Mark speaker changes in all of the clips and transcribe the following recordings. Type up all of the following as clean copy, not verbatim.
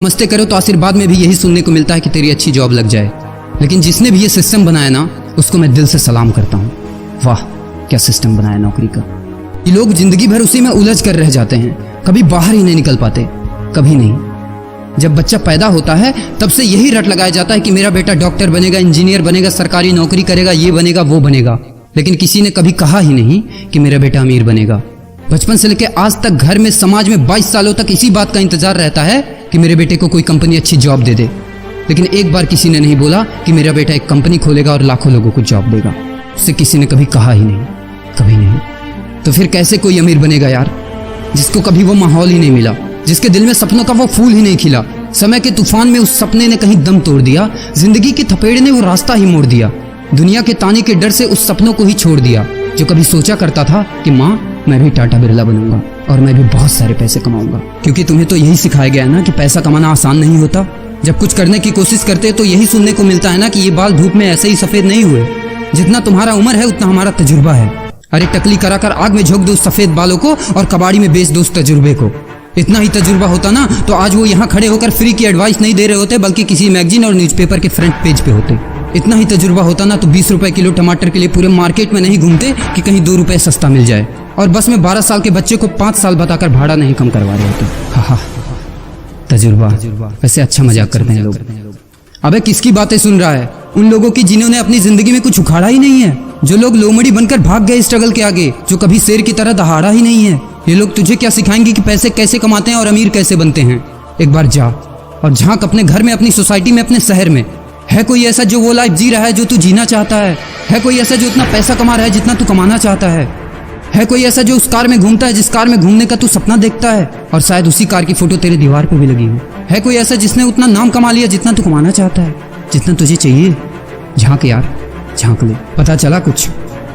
Speaker 1: नमस्ते करो तो आशीर्वाद में भी यही सुनने को मिलता है कि तेरी अच्छी जॉब लग जाए। लेकिन जिसने भी ये सिस्टम बनाया ना, उसको मैं दिल से सलाम करता हूँ। वाह क्या सिस्टम बनाया नौकरी का। ये लोग जिंदगी भर उसी में उलझ कर रह जाते हैं, कभी बाहर ही नहीं निकल पाते, कभी नहीं। जब बच्चा पैदा होता है तब से यही रट लगाया जाता है कि मेरा बेटा डॉक्टर बनेगा, इंजीनियर बनेगा, सरकारी नौकरी करेगा, ये बनेगा वो बनेगा। लेकिन किसी ने कभी कहा ही नहीं कि मेरा बेटा अमीर बनेगा। बचपन से लेकर आज तक घर में, समाज में 22 सालों तक इसी बात का इंतजार रहता है कि मेरे बेटे को कोई कंपनी अच्छी जॉब दे दे। लेकिन एक बार किसी ने नहीं बोला कि मेरा बेटा एक कंपनी खोलेगा और लाखों लोगों को जॉब देगा। उससे किसी ने कभी कहा ही नहीं, कभी नहीं। तो फिर कैसे कोई अमीर बनेगा यार, जिसको कभी वो माहौल ही नहीं मिला, जिसके दिल में सपनों का वो फूल ही नहीं खिला। समय के तूफान में उस सपने ने कहीं दम तोड़ दिया, जिंदगी के थपेड़े ने वो रास्ता ही मोड़ दिया। दुनिया के ताने के डर से उस सपनों को ही छोड़ दिया जो कभी सोचा करता था कि माँ मैं भी टाटा बिरला बनूंगा और मैं भी बहुत सारे पैसे कमाऊंगा। क्योंकि तुम्हें तो यही सिखाया गया है ना कि पैसा कमाना आसान नहीं होता। जब कुछ करने की कोशिश करते तो यही सुनने को मिलता है ना कि ये बाल धूप में ऐसे ही सफेद नहीं हुए, जितना तुम्हारा उम्र है उतना हमारा तजुर्बा है। अरे टकली कराकर आग में झोंक दो उस सफेद बालों को और कबाड़ी में बेच दो उस तजुर्बे को। इतना ही तजुर्बा होता ना तो आज वो यहाँ खड़े होकर फ्री की एडवाइस नहीं दे रहे होते, बल्कि किसी मैगजीन और न्यूज़पेपर के फ्रंट पेज पे होते। इतना ही तजुर्बा होता ना तो 20 रुपए किलो टमाटर के लिए पूरे मार्केट में नहीं घूमते कि कहीं 2 रुपए सस्ता मिल जाए। और बस में 12 साल के बच्चे को 5 साल बताकर भाड़ा नहीं कम करवा रहे होते। हा तजुर्बा। वैसे अच्छा मजाक करते हैं लोग। अबे किसकी बातें सुन रहा है? उन लोगों की जिन्होंने अपनी जिंदगी में कुछ उखाड़ा ही नहीं है, जो लोग लोमड़ी बनकर भाग गए स्ट्रगल के आगे, जो कभी शेर की तरह दहाड़ा ही नहीं है। ये लोग तुझे क्या सिखाएंगे कि पैसे कैसे कमाते हैं और अमीर कैसे बनते हैं। एक बार जा और झांक अपने घर में, अपनी सोसाइटी में, अपने शहर में। है कोई ऐसा जो वो लाइफ जी रहा है जो तू जीना चाहता है? है कोई ऐसा जो इतना पैसा कमा रहा है जितना तू कमाना चाहता है? है कोई ऐसा जो उस कार में घूमता है जिस कार में घूमने का तू सपना देखता है और शायद उसी कार की फोटो तेरे दीवार पे भी लगी हो? है कोई ऐसा जिसने उतना नाम कमा लिया जितना तू कमाना चाहता है, जितना तुझे चाहिए? झांक यार, झांक ले, पता चला कुछ।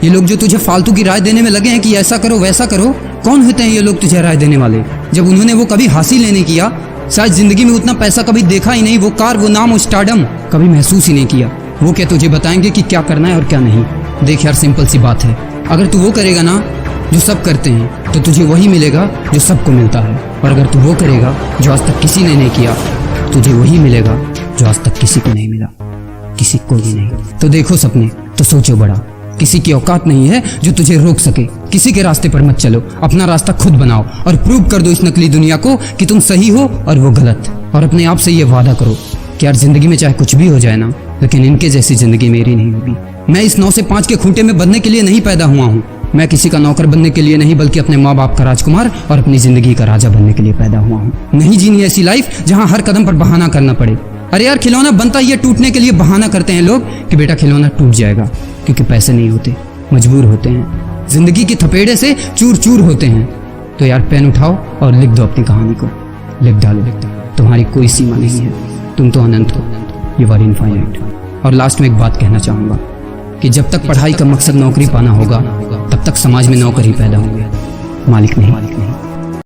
Speaker 1: ये लोग जो तुझे फालतू की राय देने में लगे हैं कि ऐसा करो वैसा करो, कौन होते हैं ये लोग तुझे राय देने वाले, जब उन्होंने वो कभी हासिल ही नहीं किया? शायद जिंदगी में उतना पैसा कभी देखा ही नहीं, वो कार, वो नाम, वो स्टारडम कभी महसूस ही नहीं किया। वो क्या तुझे बताएंगे कि क्या करना है और क्या नहीं? देख यार, सिंपल सी बात है, अगर तू वो करेगा ना जो सब करते हैं तो तुझे वही मिलेगा जो सबको मिलता है। और अगर तू वो करेगा जो आज तक किसी ने नहीं किया, तुझे वही मिलेगा जो आज तक किसी को नहीं मिला, किसी को भी नहीं। तो देखो सपने तो सोचो बड़ा, किसी की औकात नहीं है जो तुझे रोक सके। किसी के रास्ते पर मत चलो, अपना रास्ता खुद बनाओ और प्रूव कर दो इस नकली दुनिया को कि तुम सही हो और वो गलत। और अपने आप से ये वादा करो कि यार जिंदगी में चाहे कुछ भी हो जाए ना, लेकिन इनके जैसी जिंदगी मेरी नहीं होगी। मैं इस 9 से 5 के खूंटे में बंधने के लिए नहीं पैदा हुआ हूँ। मैं किसी का नौकर बनने के लिए नहीं, बल्कि अपने माँ बाप का राजकुमार और अपनी जिंदगी का राजा बनने के लिए पैदा हुआ हूँ। नहीं जीनी ऐसी लाइफ जहाँ हर कदम पर बहाना करना पड़े। अरे यार, खिलौना बनता ही है टूटने के लिए। बहाना करते हैं लोग कि बेटा खिलौना टूट जाएगा, क्योंकि पैसे नहीं होते, मजबूर होते हैं, जिंदगी की थपेड़े से चूर चूर होते हैं। तो यार पेन उठाओ और लिख दो अपनी कहानी को, लिख डालो। तुम्हारी कोई सीमा नहीं है, तुम तो अनंत हो, यू आर इनफाइनाइट। और लास्ट में एक बात कहना चाहूंगा कि जब तक पढ़ाई का मकसद नौकरी पाना होगा, तब तक समाज में नौकर ही पैदा होंगे, मालिक नहीं।